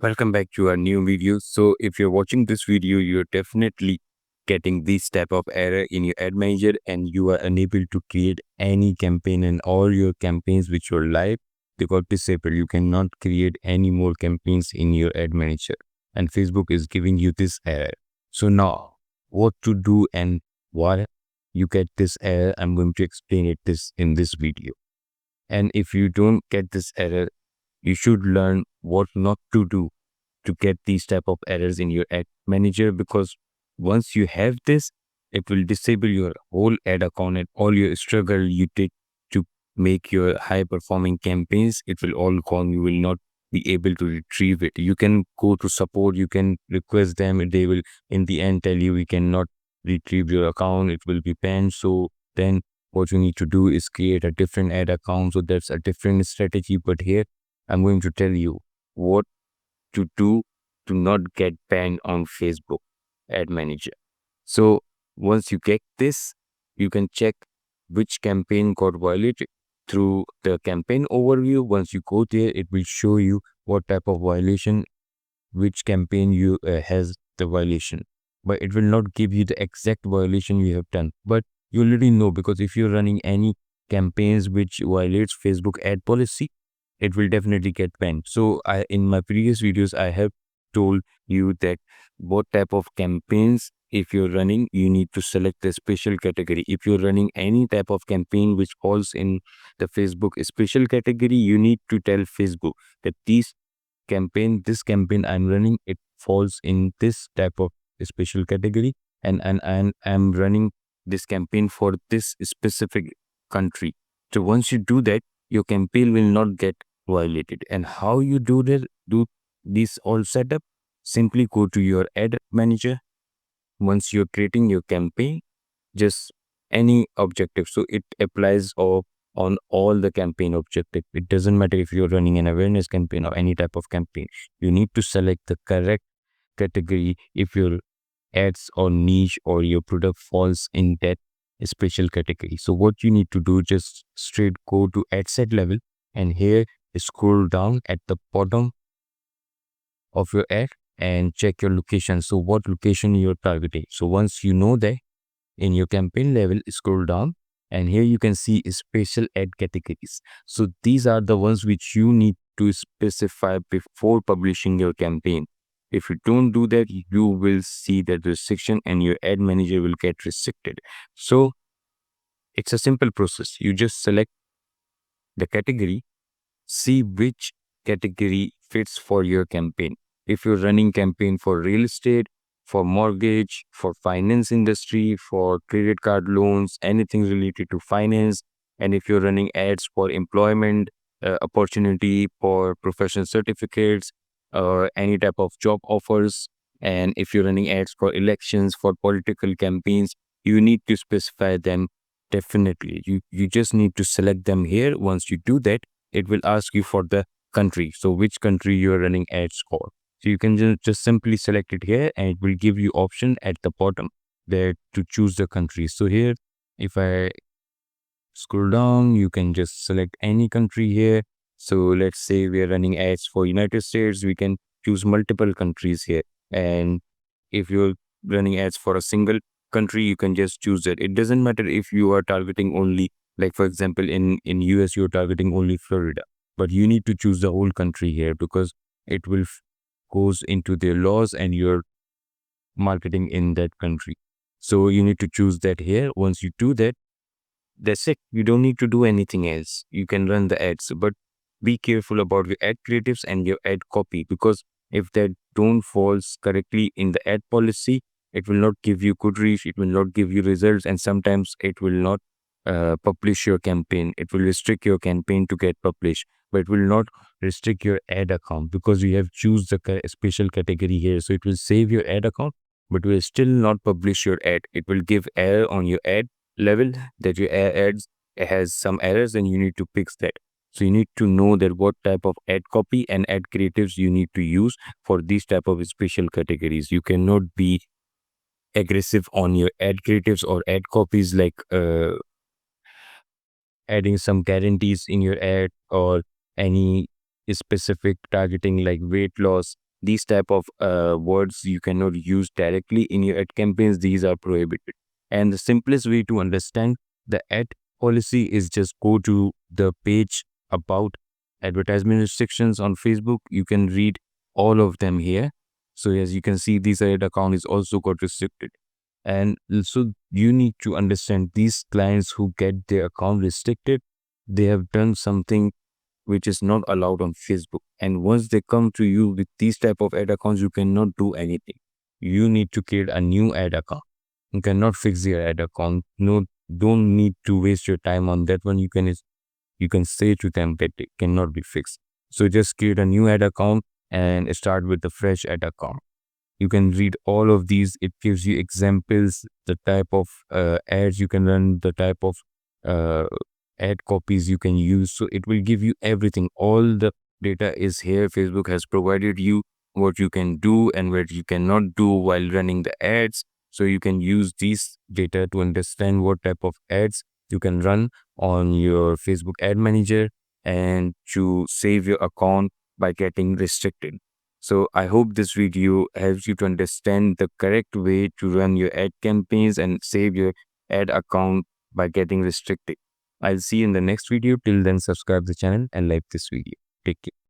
Welcome back to our new video. So if you're watching this video, you're definitely getting this type of error in your ad manager and you are unable to create any campaign, and all your campaigns which were live, they got disabled. You cannot create any more campaigns in your ad manager and Facebook is giving you this error. So now what to do and why you get this error, I'm going to explain it this in this video. And if you don't get this error, you should learn what not to do to get these type of errors in your ad manager, because once you have this, it will disable your whole ad account and all your struggle you did to make your high performing campaigns, it will all gone. You will not be able to retrieve it. You can go to support, you can request them, and they will in the end tell you we cannot retrieve your account, it will be banned. So then what you need to do is create a different ad account. So that's a different strategy, but here I'm going to tell you what to do to not get banned on Facebook ad manager. So once you get this, you can check which campaign got violated through the campaign overview. Once you go there, it will show you what type of violation, which campaign you has the violation, but it will not give you the exact violation you have done. But you already know, because if you're running any campaigns which violates Facebook ad policy, it will definitely get banned. So in my previous videos, I have told you that what type of campaigns, if you're running, you need to select the special category. If you're running any type of campaign which falls in the Facebook special category, you need to tell Facebook that this campaign I'm running, it falls in this type of special category, and I'm running this campaign for this specific country. So once you do that, your campaign will not get violated. And how you do this all setup? Simply go to your ad manager. Once you're creating your campaign, just any objective, so it applies on all the campaign objective. It doesn't matter if you're running an awareness campaign or any type of campaign. You need to select the correct category if your ads or niche or your product falls in that special category. So what you need to do, just straight go to ad set level, and here scroll down at the bottom of your ad and check your location. So what location you're targeting. So once you know that, in your campaign level, scroll down, and here you can see special ad categories. So these are the ones which you need to specify before publishing your campaign. If you don't do that, you will see that restriction and your ad manager will get restricted. So it's a simple process. You just select the category, see which category fits for your campaign. If you're running campaign for real estate, for mortgage, for finance industry, for credit card loans, anything related to finance, and if you're running ads for employment opportunity, for professional certificates, or any type of job offers, and if you're running ads for elections, for political campaigns, you need to specify them. Definitely, you just need to select them here. Once you do that, it will ask you for the country. So which country you are running ads for. So you can just simply select it here, and it will give you option at the bottom there to choose the country. So here, if I scroll down, you can just select any country here. So let's say we are running ads for United States, we can choose multiple countries here. And if you're running ads for a single country, you can just choose that. It doesn't matter if you are targeting only, like for example, in US, you're targeting only Florida, but you need to choose the whole country here, because it will goes into their laws and you're marketing in that country. So you need to choose that here. Once you do that, that's it. You don't need to do anything else. You can run the ads, but be careful about your ad creatives and your ad copy, because if that don't falls correctly in the ad policy, it will not give you good reach, it will not give you results, and sometimes it will not publish your campaign. It will restrict your campaign to get published, but it will not restrict your ad account, because you have choose the special category here. So it will save your ad account, but will still not publish your ad. It will give error on your ad level that your ads has some errors and you need to fix that. So you need to know that what type of ad copy and ad creatives you need to use for these type of special categories. You cannot be aggressive on your ad creatives or ad copies, like adding some guarantees in your ad or any specific targeting like weight loss. these type of words you cannot use directly in your ad campaigns. These are prohibited. And the simplest way to understand the ad policy is just go to the page about advertisement restrictions on Facebook. You can read all of them here. So as you can see, this ad account is also got restricted. And so you need to understand these clients who get their account restricted, they have done something which is not allowed on Facebook. And once they come to you with these type of ad accounts, you cannot do anything. You need to create a new ad account. You cannot fix your ad account. No, don't need to waste your time on that one. You can say to them that it cannot be fixed. So just create a new ad account and start with the fresh ad account. You can read all of these. It gives you examples, the type of ads you can run, the type of uh, ad copies you can use. So it will give you everything. All the data is here. Facebook has provided you what you can do and what you cannot do while running the ads. So you can use these data to understand what type of ads you can run on your Facebook ad manager and to save your account by getting restricted. So I hope this video helps you to understand the correct way to run your ad campaigns and save your ad account by getting restricted. I'll see you in the next video. Till then, subscribe the channel and like this video. Take care.